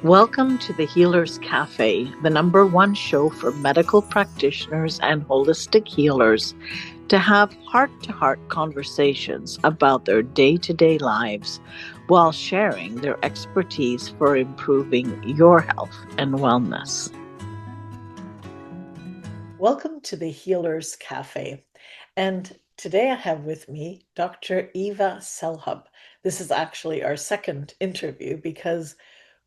Welcome to the Healers Café, the #1 show for medical practitioners and holistic healers to have heart to heart conversations about their day to day lives while sharing their expertise for improving your health and wellness. Welcome to the Healers Café. And today I have with me Dr. Eva Selhub. This is actually our second interview because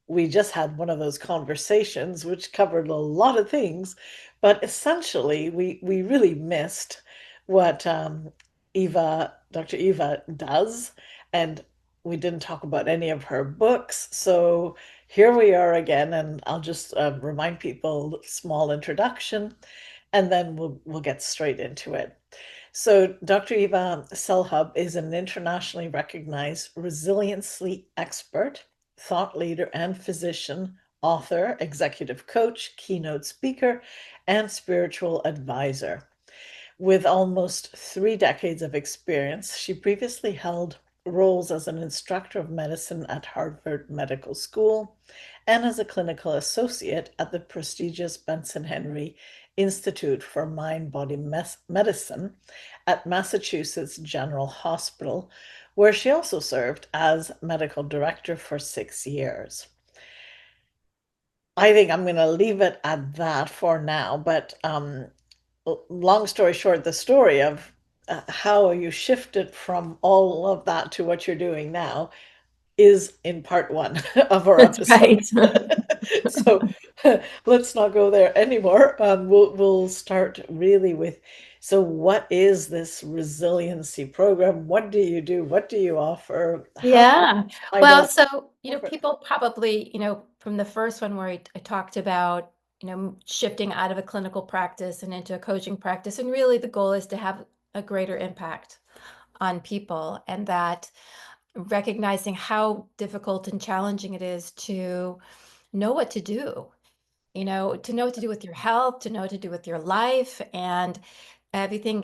we just had one of those conversations which covered a lot of things, but essentially we really missed what Dr. Eva does, and we didn't talk about any of her books. So here we are again, and I'll just remind people small introduction, and then we'll get straight into it. So, Dr. Eva Selhub is an internationally recognized resiliency expert, thought leader, and physician, author, executive coach, keynote speaker, and spiritual advisor. With almost 3 decades of experience, she previously held roles as an instructor of medicine at Harvard Medical School and as a clinical associate at the prestigious Benson Henry Institute for Mind-Body Medicine at Massachusetts General Hospital, where she also served as medical director for 6 years. I think I'm going to leave it at that for now, but long story short, the story of how you shifted from all of that to what you're doing now is in part one of our That's episode. right. So let's not go there anymore. We'll start really with, so what is this resiliency program? What do you do? What do you offer? How can Yeah. I find Well, out so, more? people probably, from the first one where I talked about, shifting out of a clinical practice and into a coaching practice. And really the goal is to have a greater impact on people, and that recognizing how difficult and challenging it is to know what to do, to know what to do with your health, to know what to do with your life. And everything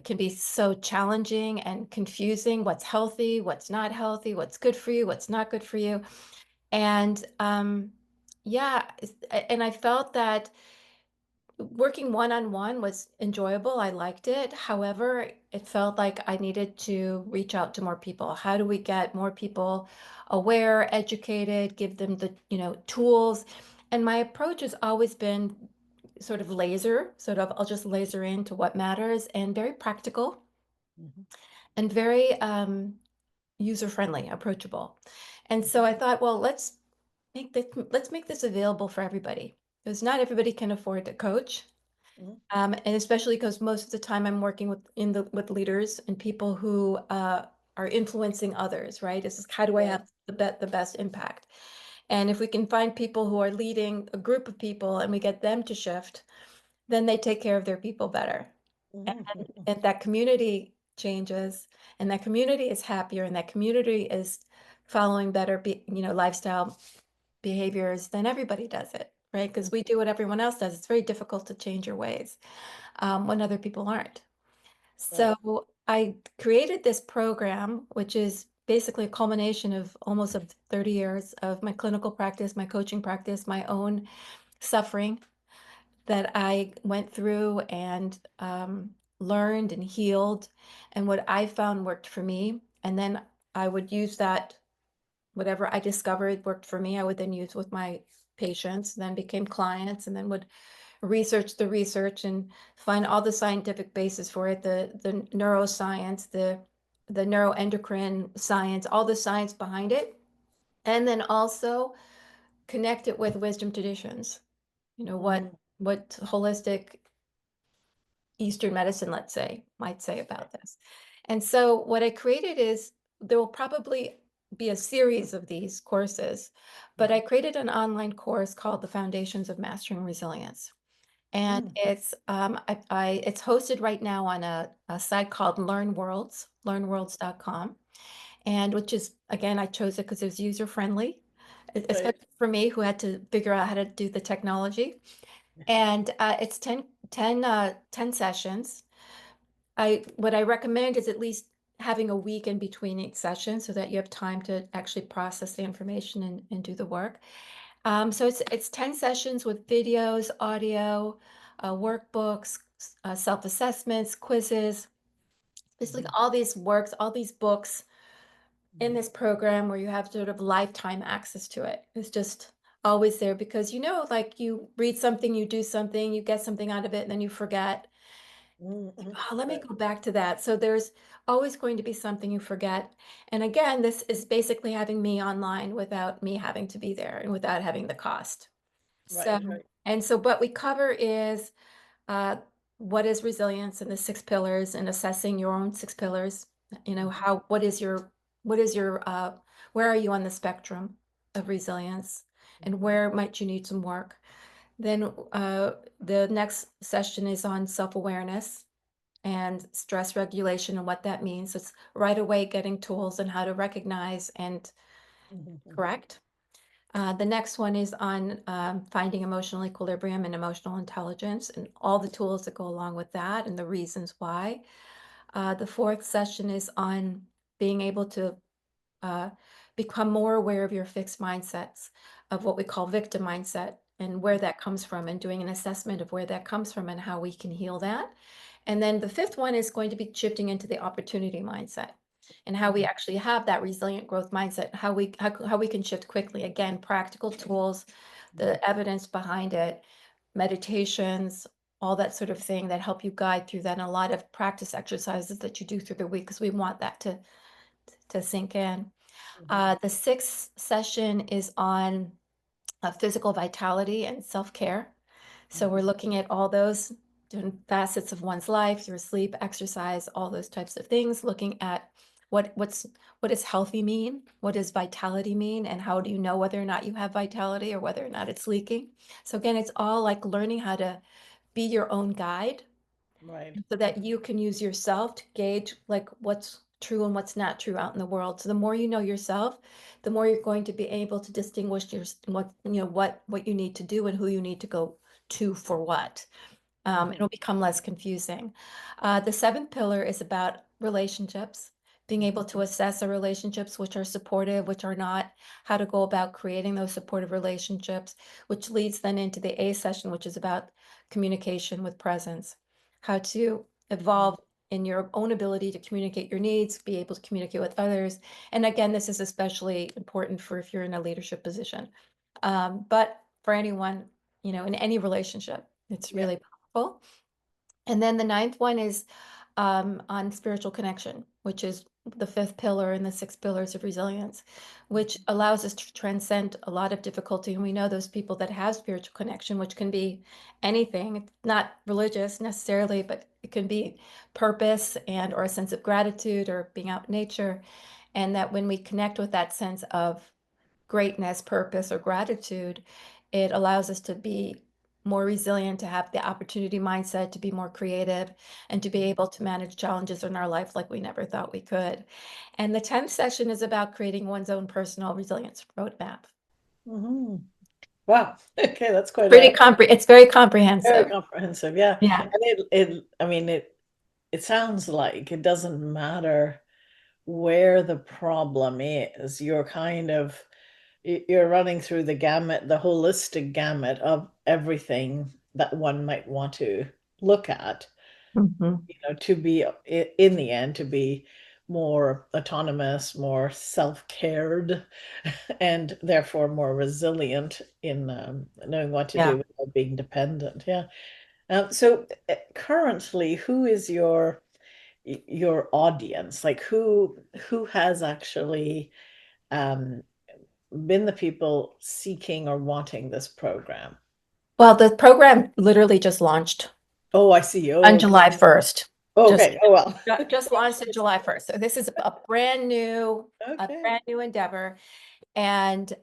can be so challenging and confusing. What's healthy, what's not healthy, what's good for you, what's not good for you. And yeah, and I felt that working one-on-one was enjoyable. I liked it. However, it felt like I needed to reach out to more people. How do we get more people aware, educated, give them the, tools? And my approach has always been I'll just laser into what matters, and very practical Mhm, and very user-friendly, approachable. And so I thought, well, let's make this available for everybody, because not everybody can afford to coach. mhm, And especially because most of the time I'm working with leaders and people who are influencing others, right? This is, how do I right. have the best impact? And if we can find people who are leading a group of people and we get them to shift, then they take care of their people better. And, Mhm, mhm, and that community changes, and that community is happier, and that community is following better, lifestyle behaviors, then everybody does it, right? Because we do what everyone else does. It's very difficult to change your ways when other people aren't. right. So I created this program, which is basically a culmination of 30 years of my clinical practice, my coaching practice, my own suffering that I went through and learned and healed, and what I found worked for me. And then I would use that, whatever I discovered worked for me, I would then use with my patients, then became clients, and then would research the research and find all the scientific basis for it, the neuroscience, the neuroendocrine science, all the science behind it, and then also connect it with wisdom traditions. Mhm, What holistic Eastern medicine, let's say, might say about this. And so what I created is, there will probably be a series of these courses, but I created an online course called The Foundations of Mastering Resilience. And mhm, it's hosted right now on a site called learnworlds.com. And which is, again, I chose it because it was user friendly, right. especially for me, who had to figure out how to do the technology. And it's 10 sessions. What I recommend is at least having a week in between each session so that you have time to actually process the information and do the work. So it's 10 sessions with videos, audio, workbooks, self-assessments, quizzes. It's like Mhm. all these works, all these books in this program where you have sort of lifetime access to it. It's just always there because like you read something, you do something, you get something out of it, and then you forget. Mhm. Oh, let me Right. go back to that. So there's always going to be something you forget. And again, this is basically having me online without me having to be there and without having the cost. So, Right. Right. and so what we cover is uh, what is resilience and the six pillars and assessing your own six pillars. Mhm. What is your, where are you on the spectrum of resilience and Mhm. where might you need some work? Then the next session is on self-awareness and stress regulation and what that means. It's right away getting tools on how to recognize and Mhm. Mhm. correct. The next one is on finding emotional equilibrium and emotional intelligence and all the tools that go along with that and the reasons why. The fourth session is on being able to uh, become more aware of your fixed mindsets, of what we call victim mindset and where that comes from, and doing an assessment of where that comes from and how we can heal that. And then the fifth one is going to be shifting into the opportunity mindset and how we Mhm. actually have that resilient growth mindset, how we can shift quickly. Again, practical tools, Mhm. the evidence behind it, meditations, all that sort of thing that help you guide through that, and a lot of practice exercises that you do through the week because we want that to sink in. Mhm. The sixth session is on physical vitality and self-care. So we're Mhm. looking at all those different facets of one's life through sleep, exercise, all those types of things, looking at what does healthy mean? What does vitality mean? And how do you know whether or not you have vitality or whether or not it's leaking? So again, it's all like learning how to be your own guide Right. so that you can use yourself to gauge like what's true and what's not true out in the world. So the more you know yourself, the more you're going to be able to distinguish what you need to do and who you need to go to for what. Mhm. It'll become less confusing. The seventh pillar is about relationships, being able Mhm. to assess our relationships, which are supportive, which are not, how to go about creating those supportive relationships, which leads then into the A session, which is about communication with presence, how to Mhm. evolve in your own ability to communicate your needs, be able to communicate with others. And again, this is especially important for if you're in a leadership position. But for anyone, in any relationship, it's Yeah. really powerful. And then the ninth one is on spiritual connection, which is the fifth pillar in the six pillars of resilience, which Mhm. allows us to transcend a lot of difficulty. And we know those people that have spiritual connection, which can be anything, it's not religious necessarily, but it can be purpose and or a sense of gratitude or being out in nature. And that when we connect with that sense of greatness, purpose, or gratitude, it allows us to be more resilient, to have the opportunity mindset, to be more creative, and to be able to manage challenges in our life like we never thought we could. And the 10th session is about creating one's own personal resilience roadmap. Mhm. Wow. Okay, that's quite Pretty a compre It's very very comprehensive. comprehensive. Yeah. Yeah. And I mean, it sounds like it doesn't matter where the problem is. You're kind of you're running through the gamut, the holistic gamut of everything that one might want to look at, Mhm. to be in the end, to be more autonomous, more self-cared, and therefore more resilient in knowing what to Yeah. do without being dependent. Yeah. So currently, who is your audience? Like who has actually um, been the people seeking or wanting this program? Well, the program literally just launched Oh, I see. Oh, on okay. July 1st. Oh, Just okay. Oh, well. just launched on July 1st. So this is a Okay. brand new endeavor. And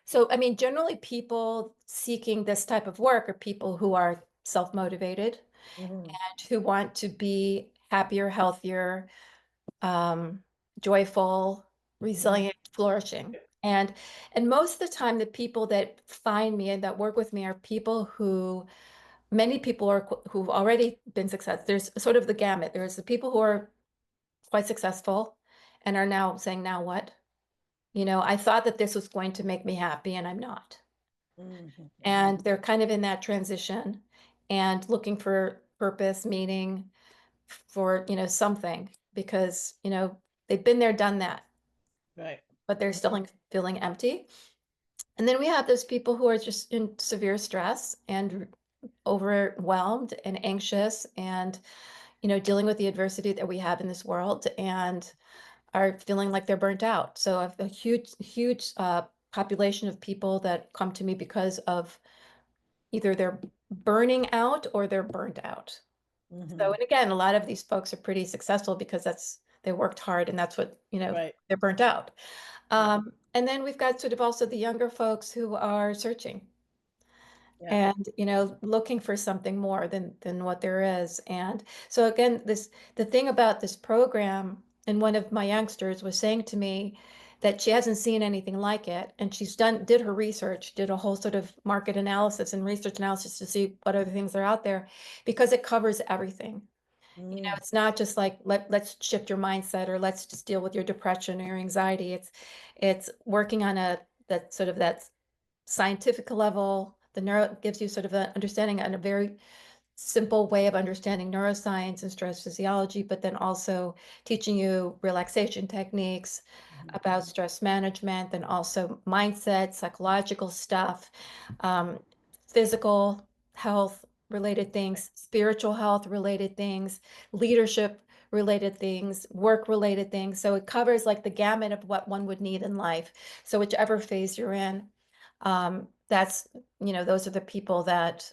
so, I mean, generally people seeking this type of work are people who are self-motivated Mhm. and who want to be happier, healthier, um, joyful, Mhm. resilient, flourishing. And most of the time, the people that find me and that work with me are people who many people are who've already been successful. There's sort of the gamut. There's the people who are quite successful and are now saying, now what? I thought that this was going to make me happy and I'm not. Mhm, And mhm. they're kind of in that transition and looking for purpose, meaning for, something because, they've been there, done that, Right. but they're still Mhm. feeling empty. And then we have those people who are just in severe stress and overwhelmed and anxious and, dealing with the adversity that we have in this world and are feeling like they're burnt out. So I have a huge population of people that come to me because of either they're burning out or they're burnt out. So, Mhm. and again, a lot of these folks are pretty successful because they worked hard and that's what, Right. they're burnt out. Yeah. And then we've got sort of also the younger folks who are searching Yeah. and, looking for something more than what there is. And so again, the thing about this program, and one of my youngsters was saying to me that she hasn't seen anything like it, and did her research, did a whole sort of market analysis and research analysis to see what other things are out there, because it covers everything. Mm. It's not just like let's shift your mindset or let's just deal with your depression or your anxiety. It's working on that scientific level. The neuro gives you sort of an understanding and a very simple way of understanding neuroscience and stress physiology, but then also teaching you relaxation techniques Mhm, about mhm. stress management, and also mindset, psychological stuff, um, physical health related Right. things, spiritual health related things, leadership related things, work related things. So it covers like the gamut of what one would need in life. So whichever phase you're in, that's those are the people that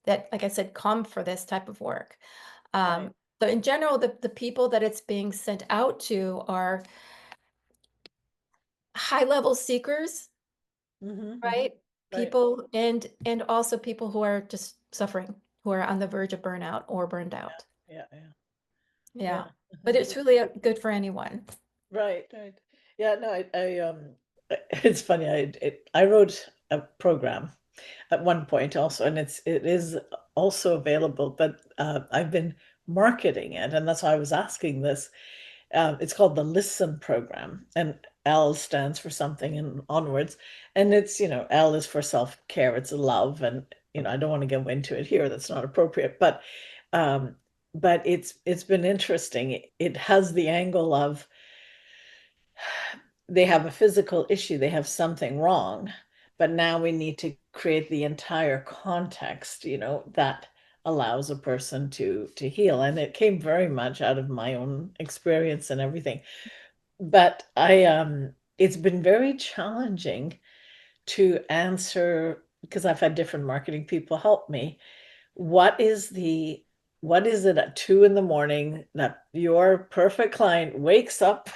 like I said come for this type of work. Right. So in general, the people that it's being sent out to are high level seekers, Mhm, mhm. right? Right. People and also people who are just suffering, who are on the verge of burnout or burned out. Yeah. Yeah. Yeah, Yeah. but Uh-huh. it's really good for anyone. Right. Right. Yeah. No. It's funny. I wrote a program at one point also, and it is also available, but I've been marketing it, and that's why I was asking this. It's called the Listen program, and L stands for something and onwards. And it's, L is for self-care, it's love. And, I don't want to go into it here, that's not appropriate. Um, but it's been interesting. It has the angle of they have a physical issue, they have something wrong, but now we need to create the entire context, that allows a person to heal. And it came very much out of my own experience and everything. But it's been very challenging to answer because I've had different marketing people help me. What is the what is it at 2 in the morning that your perfect client wakes up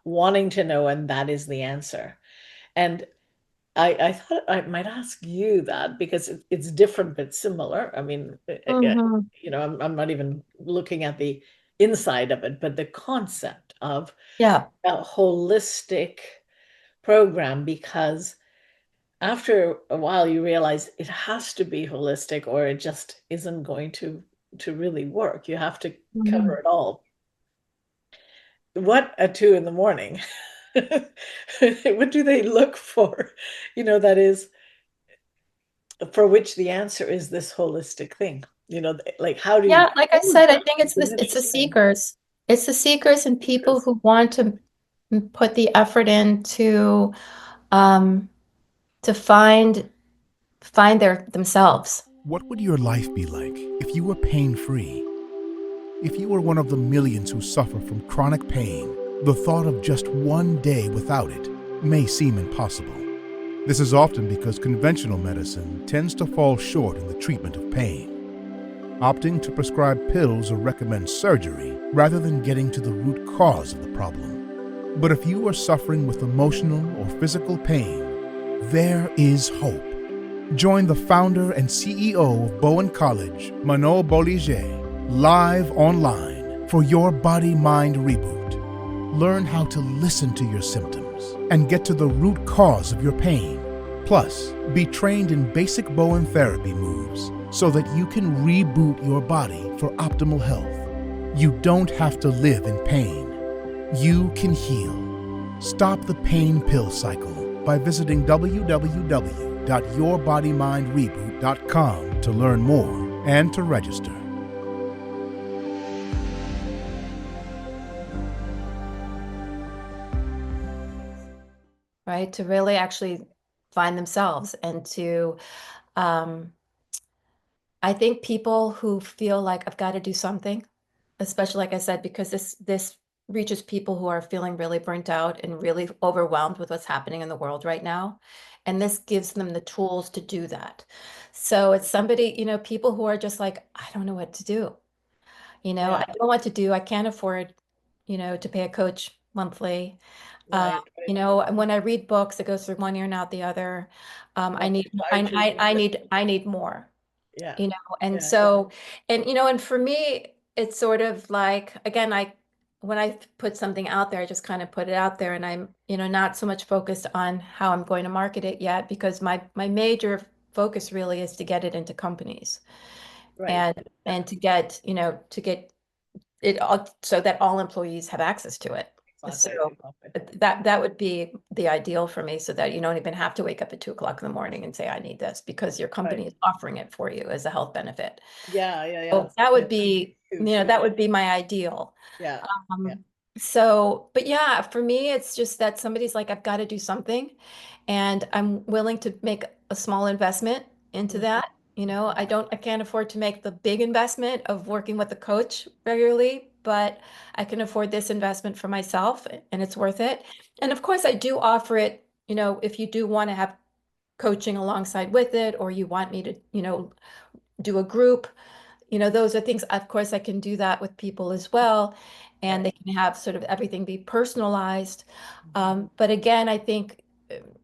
wanting to know, and that is the answer? And I thought I might ask you that because it's different but similar. I mean, Hmm. I'm not even looking at the inside of it, but the concept of Yeah. a holistic program, because after a while you realize it has to be holistic or it just isn't going to really work. You have to cover Mhm. it all. What at 2 in the morning? What do they look for? That is for which the answer is this holistic thing. Like how do you Yeah, like I prove said, I that? think It's an it's the interesting seekers. It's the seekers and people because who want to put the effort in um to find themselves. What would your life be like if you were pain free? If you were one of the millions who suffer from chronic pain, the thought of just one day without it may seem impossible. This is often because conventional medicine tends to fall short in the treatment of pain, opting to prescribe pills or recommend surgery rather than getting to the root cause of the problem. But if you are suffering with emotional or physical pain, there is hope. Join the founder and CEO of Bowen College, Manon Bolliger, live online for your body-mind reboot. Learn how to listen to your symptoms and get to the root cause of your pain. Plus, be trained in basic Bowen therapy moves so that you can reboot your body for optimal health. You don't have to live in pain. You can heal. Stop the pain pill cycle by visiting www.bowencollege.com www.yourbodymindreboot.com to learn more and to register. Right? To really actually find themselves and to, I think people who feel like I've got to do something, especially like I said, because this reaches people who are feeling really burnt out and really overwhelmed with what's happening in the world right now. And this gives them the tools to do that. So it's somebody, people who are just like, I don't know what to do. I Yeah. don't know what to do. I can't afford, to pay a coach monthly. Right. Right. And when I read books, it goes through one ear and out the other. I Not need, hard to. I need more, Yeah. and Yeah. so, and for me, it's sort of like, again, when I put something out there, I just kind of put it out there and I'm, not so much focused on how I'm going to market it yet, because my major focus really is to get it into companies Right. and to get it all so that all employees have access to it. Exactly. So Exactly. that would be the ideal for me, so that you don't even have to wake up at 2 o'clock in the morning and say, I need this, because your Right. company is offering it for you as a health benefit. Yeah. Yeah. Yeah. So that Yeah. would be, Huge. that would be my ideal. Yeah. Yeah. Um, so, but yeah, for me, it's just that somebody's like, I've got to do something, and I'm willing to make a small investment into Mhm. that. I can't afford to make the big investment of working with a coach regularly, but I can afford this investment for myself, and it's worth it. And of course, I do offer it, if you do want to have coaching alongside with it, or you want me to, do a group. Those are things, of course, I can do that with people as well, and Right. they can have sort of everything be personalized. Mhm. But again, I think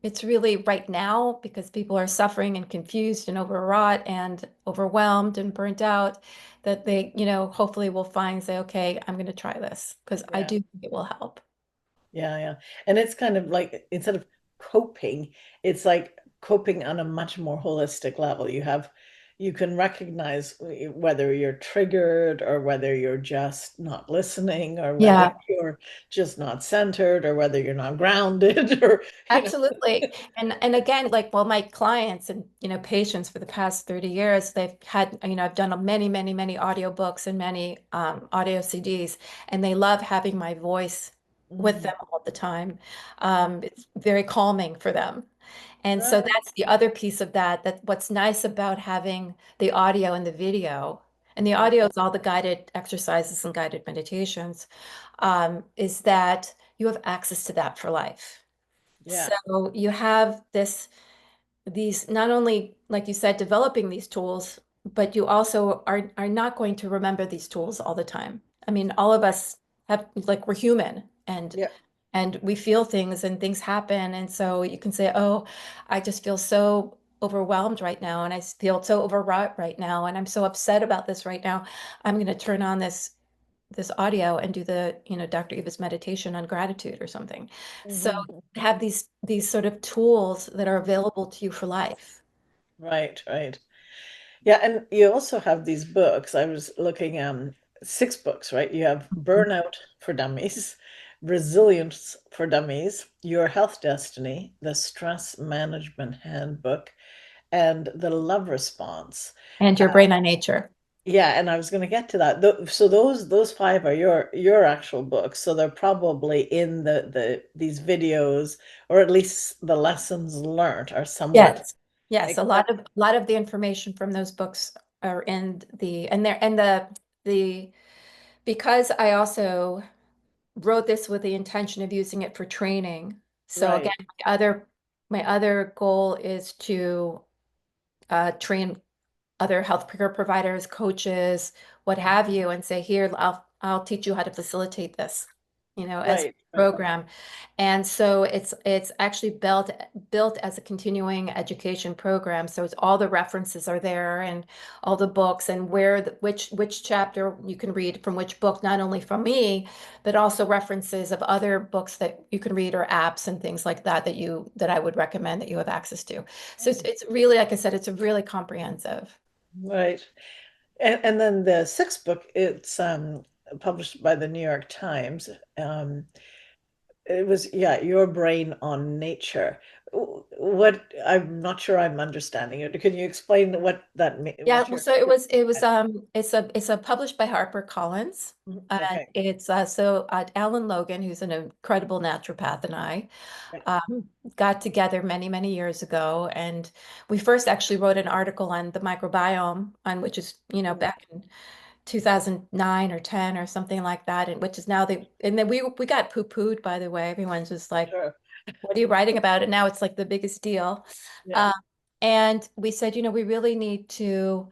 it's really right now, because people are suffering and confused and overwrought and overwhelmed and burnt out, that they, hopefully will find, say, okay, I'm going to try this, because I Yeah. do think it will help. Yeah, yeah. And it's kind of like instead of coping, it's like coping on a much more holistic level. You can recognize whether you're triggered or whether you're just not listening or whether Yeah. you're just not centered or whether you're not grounded or, Absolutely. And again, like, well, my clients and, patients for the past 30 years, they've had, I've done many, many, many audiobooks and many audio CDs, and they love having my voice with Mhm. them all the time. It's very calming for them. And so Right. that's the other piece of that what's nice about having the audio and the video, and the Yeah. audio is all the guided exercises and guided meditations, is that you have access to that for life. Yeah. So you have these, not only, like you said, developing these tools, but you also are not going to remember these tools all the time. I mean, all of us have, like, we're human, Yeah. and we feel things and things happen. And so you can say, oh, I just feel so overwhelmed right now, and I feel so overwrought right now, and I'm so upset about this right now. I'm going to turn on this audio and do the, Dr. Eva's meditation on gratitude or something. So Mhm. have these sort of tools that are available to you for life. Right, right. Yeah, and you also have these books. I was looking, six books, right? You have Mhm. Burnout for Dummies, Resilience for Dummies, Your Health Destiny, the Stress Management Handbook, and the Love Response. And your brain on nature. Yeah, and I was going to get to that. So those five are your actual books. So they're probably in these videos, or at least the lessons learned are somewhat Yes. Yes, accessible. a lot of the information from those books are in the because I also wrote this with the intention of using it for training. So again, Right, my other goal is to train other healthcare providers, coaches, what have you, and say, here, I'll teach you how to facilitate this, as a right, right. program. And so it's actually built as a continuing education program. So it's all the references are there, and all the books, and which chapter you can read from which book, not only from me, but also references of other books that you can read, or apps and things like that that I would recommend that you have access to. So it's really, like I said, it's a really comprehensive. Right. And then the sixth book, it's published by the New York Times. It was, yeah, Your Brain on Nature. what I'm not sure I'm understanding it. Can you explain what that means? Yeah, What well, you're so it's a published by HarperCollins. And okay. it's Alan Logan, who's an incredible naturopath, and I Right. got together many, many years ago, and we first actually wrote an article on the microbiome, on which is, back in 2009 or 10 or something like that, and which is now and then we got poo-pooed, by the way. Everyone's just like, Sure. what are you writing about? And now it's like the biggest deal. Yeah. Um, and we said, we really need to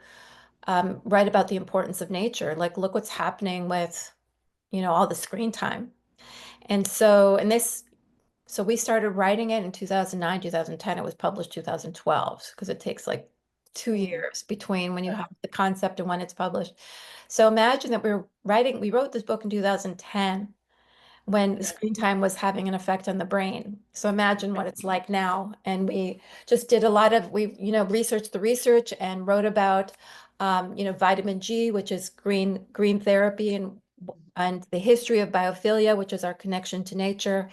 write about the importance of nature. Like, look what's happening with, all the screen time. And so we started writing it in 2009, 2010. It was published 2012 because it takes like 2 years between when you have the concept and when it's published. So imagine that we wrote this book in 2010 when the Yeah. screen time was having an effect on the brain. So imagine what it's like now. And we just did a lot of, researched the research and wrote about, vitamin G, which is green therapy, and the history of biophilia, which is our connection to nature,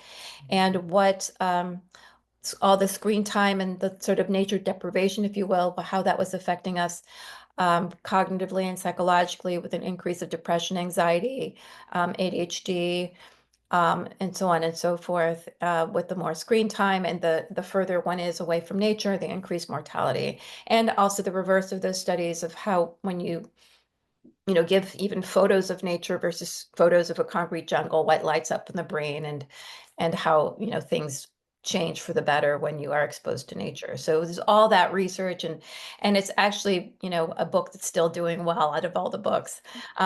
and what all the screen time and the sort of nature deprivation, if you will, how that was affecting us cognitively and psychologically, with an increase of depression, anxiety, ADHD, and so on and so forth, with the more screen time, and the further one is away from nature, the increased mortality, and also the reverse of those studies of how when you give even photos of nature versus photos of a concrete jungle, what lights up in the brain, and how things change for the better when you are exposed to nature. So there's all that research, and it's actually a book that's still doing well out of all the books,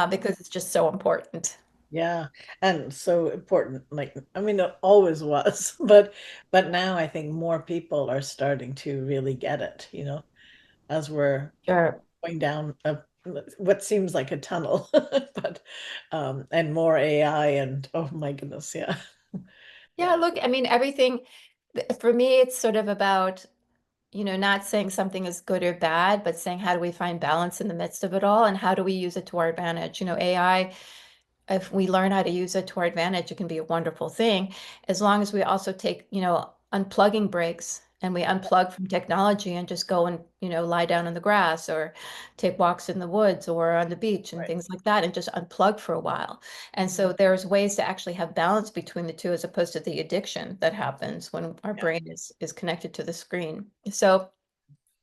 because it's just so important. Yeah, and so important. Like, I mean, it always was, but now I think more people are starting to really get it, as we're Sure. going down what seems like a tunnel, but and more AI and oh my goodness, yeah. Yeah, Yeah. look, I mean, everything for me, it's sort of about, not saying something is good or bad, but saying how do we find balance in the midst of it all, and how do we use it to our advantage? AI, if we learn how to use it to our advantage, it can be a wonderful thing, as long as we also take, unplugging breaks, and we unplug from technology and just go and, lie down in the grass, or take walks in the woods or on the beach and Right. things like that, and just unplug for a while. And so there's ways to actually have balance between the two, as opposed to the addiction that happens when our Yeah. brain is connected to the screen. So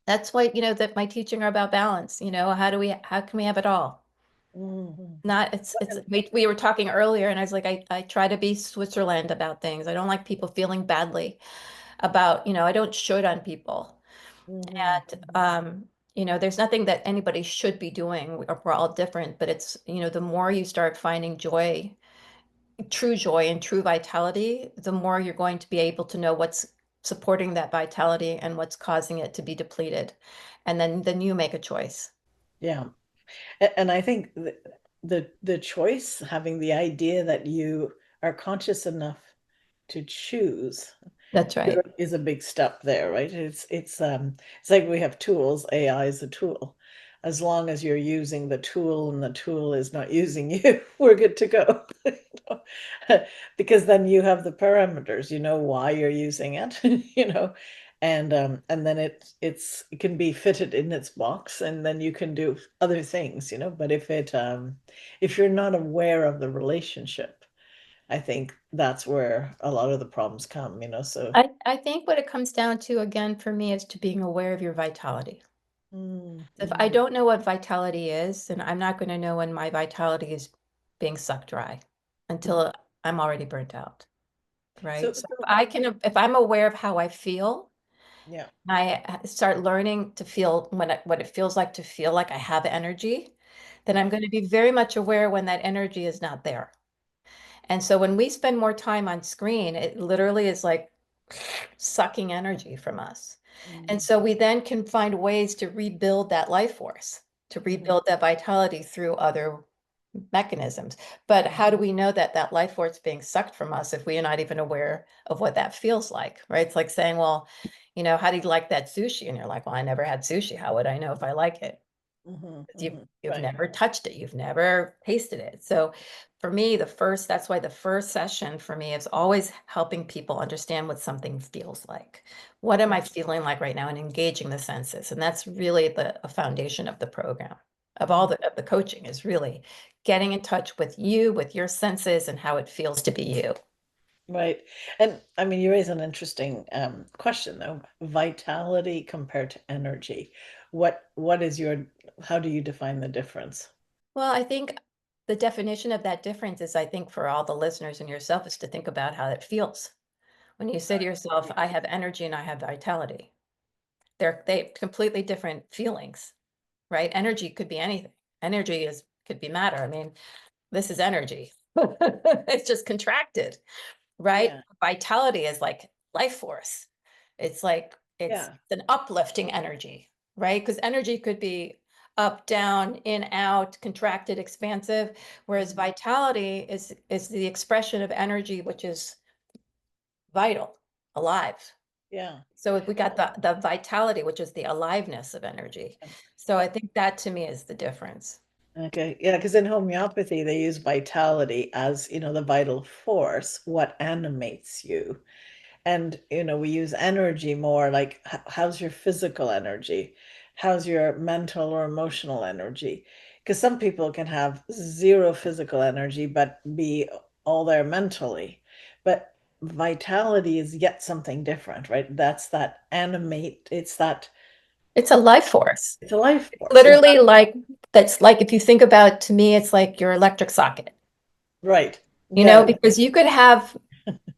that's why, that my teaching are about balance. How can we have it all? Mhm. Not it's we were talking earlier, and I was like, I try to be Switzerland about things. I don't like people feeling badly about, I don't should on people. Mhm. And there's nothing that anybody should be doing. We're all different, but it's, the more you start finding joy and true vitality, the more you're going to be able to know what's supporting that vitality and what's causing it to be depleted. And then you make a choice. Yeah. And I think the choice, having the idea that you are conscious enough to choose That's right. is a big step there, right? It's like we have tools, AI is a tool. As long as you're using the tool and the tool is not using you, we're good to go. You know? Because then you have the parameters, you know why you're using it, and then it can be fitted in its box, and then you can do other things, but if you're not aware of the relationship, I think that's where a lot of the problems come, so. I think what it comes down to, again, for me, is to being aware of your vitality. If I Mm-hmm. don't know what vitality is, then I'm not going to know when my vitality is being sucked dry until I'm already burnt out, So, right? So so if I'm aware of how I feel, yeah, I start learning to feel what it feels like to feel like I have energy, then I'm yeah. going to be very much aware when that energy is not there. And so when we spend more time on screen, it literally is like sucking energy from us. And Mm-hmm. so we then can find ways to rebuild that life force, to rebuild that vitality through other mechanisms. But how do we know that that life force is being sucked from us if we are not even aware of what that feels like, right? It's like saying, well, how do you like that sushi? And you're like, well, I never had sushi. How would I know if I like it? You've Right. never touched it, you've never tasted it. So for me, that's why the first session for me is always helping people understand what something feels like. What am I feeling like right now, and engaging the senses? And that's really a foundation of the program, of all of the coaching, is really getting in touch with you, with your senses, and how it feels to be you. Right. And I mean, you raise an interesting question though. Vitality compared to energy. What is your, how do you define the difference? Well, I think the definition of that difference is, I think for all the listeners and yourself, is to think about how it feels. When you say to yourself, I have energy and I have vitality, they completely different feelings, right? Energy could be anything. Energy could be matter. I mean, this is energy. It's just contracted, right? Yeah. Vitality is like life force. It's like it's Yeah. an uplifting energy, right? Because energy could be up, down, in, out, contracted, expansive, whereas vitality is the expression of energy, which is vital, alive. Yeah. So if we got the vitality, which is the aliveness of energy. So I think that to me is the difference. Okay. Yeah, because in homeopathy they use vitality as, the vital force, what animates you. And, we use energy more like how's your physical energy? How's your mental or emotional energy? Because some people can have zero physical energy, but be all there mentally. But vitality is yet something different, right? That's that animate, It's a life force. it's a life force. Literally like that's like if you think about, to me, it's like your electric socket, Right. Yeah. because you could have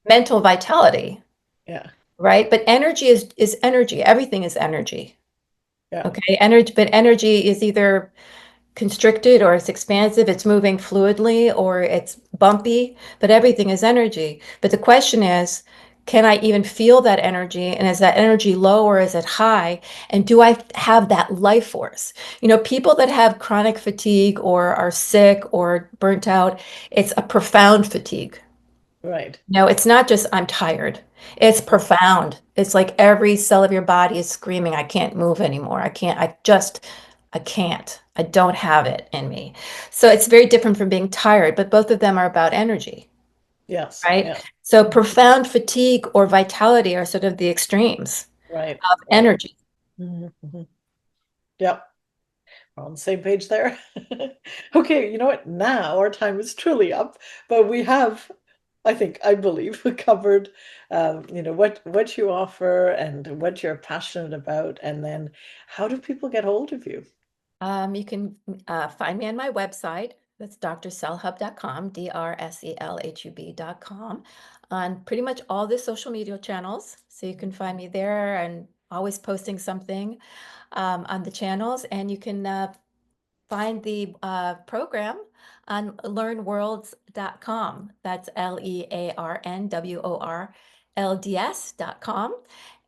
mental vitality, Yeah. right? But energy is energy. Everything is energy. Yeah. Okay. But energy is either constricted or it's expansive, it's moving fluidly or it's bumpy, but everything is energy. But the question is, can I even feel that energy? And is that energy low or is it high? And do I have that life force? People that have chronic fatigue or are sick or burnt out, it's a profound fatigue. Right. No, it's not just I'm tired. It's profound. It's like every cell of your body is screaming, I can't move anymore. I can't. I don't have it in me. So it's very different from being tired, but both of them are about energy, Yes. right? Yeah. So profound fatigue or vitality are sort of the extremes Right. of Right. energy. Mhm. Yep. We're on the same page there. Okay, you know what? Now our time is truly up, but we have, I believe, covered, what you offer and what you're passionate about, and then how do people get hold of you? You can find me on my website. That's drselhub.com, drselhub.com, on pretty much all the social media channels. So you can find me there, and always posting something on the channels. And you can find the program on learnworlds.com. That's learnworlds.com.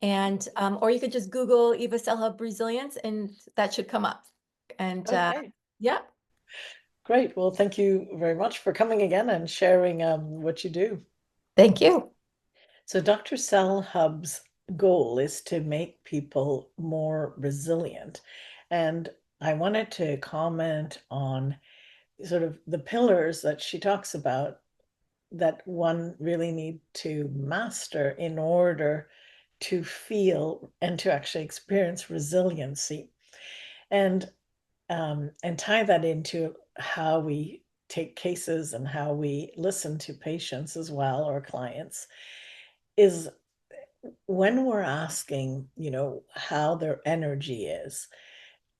And or you could just Google Eva Selhub Resilience, and that should come up. And Okay, yeah, great. Well, thank you very much for coming again and sharing what you do. thank you. So Dr. Selhub's goal is to make people more resilient. And I wanted to comment on sort of the pillars that she talks about that one really need to master in order to feel and to actually experience resiliency, and tie that into how we take cases and how we listen to patients as well, or clients, is when we're asking, how their energy is,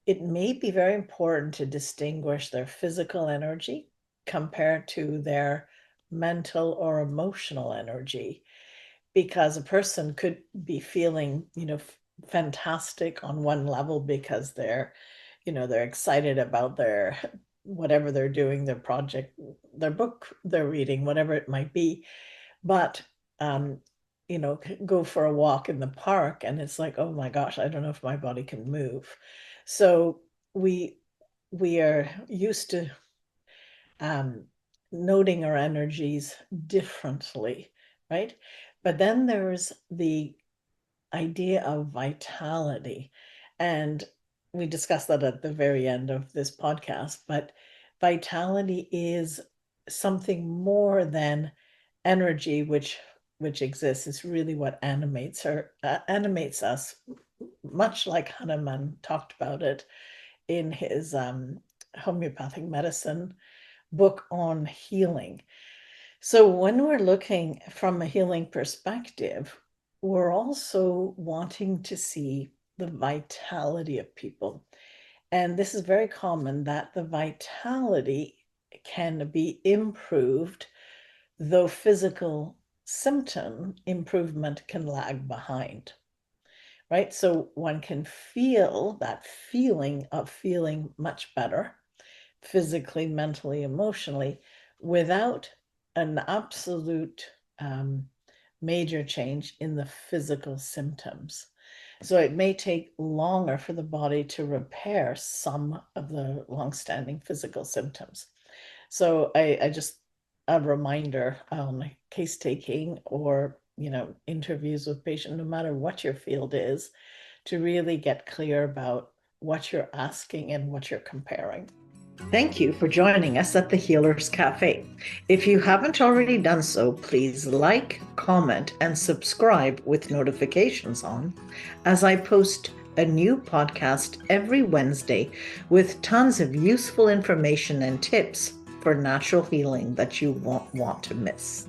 it may be very important to distinguish their physical energy compared to their mental or emotional energy, because a person could be feeling, fantastic on one level because they're excited about their whatever they're doing, their project, their book they're reading, whatever it might be. But um, go for a walk in the park and it's like, oh my gosh, I don't know if my body can move. So we we are used to um, noting our energies differently, right? But then there's the idea of vitality. And we discussed that at the very end of this podcast, but vitality is something more than energy, which exists. It's really what animates us, much like Hahnemann talked about it in his homeopathic medicine book on healing. So when we're looking from a healing perspective, we're also wanting to see the vitality of people. And this is very common that the vitality can be improved, though physical symptom improvement can lag behind, right? So one can feel that feeling of feeling much better physically, mentally, emotionally, without an absolute major change in the physical symptoms. So it may take longer for the body to repair some of the longstanding physical symptoms. So I just, a reminder on case taking or, interviews with patient, no matter what your field is, to really get clear about what you're asking and what you're comparing. Thank you for joining us at the Healers Café. If you haven't already done so, please like, comment, and subscribe with notifications on, as I post a new podcast every Wednesday with tons of useful information and tips for natural healing that you won't want to miss.